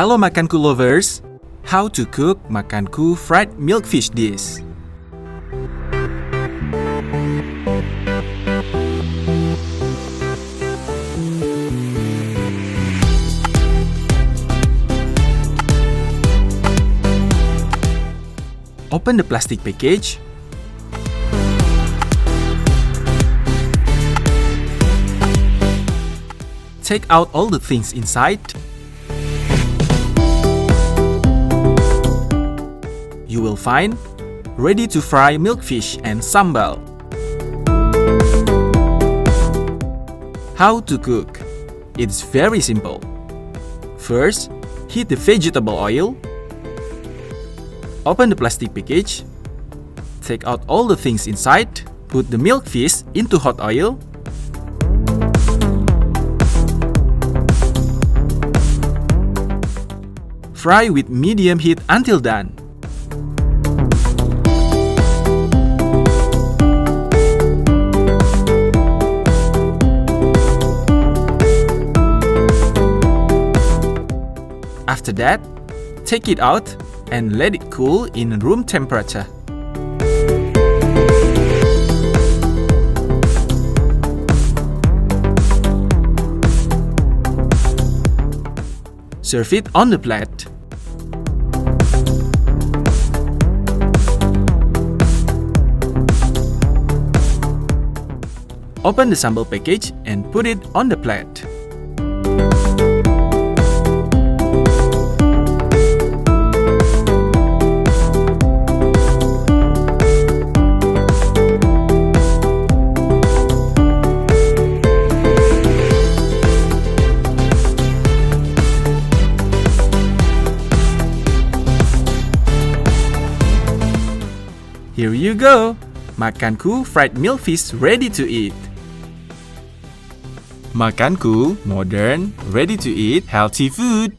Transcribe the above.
Hello Makanku lovers! How to cook Makanku fried milkfish dish. Open the plastic package. Take out all the things inside. You will find ready to fry milkfish and sambal. How to cook? It's very simple. First, heat the vegetable oil. Open the plastic package. Take out all the things inside. Put the milkfish into hot oil. Fry with medium heat until done. After that, take it out and let it cool in room temperature. Serve it on the plate. Open the sambal package and put it on the plate. Here you go! Makanku fried milkfish ready to eat. Makanku, modern, ready to eat, healthy food.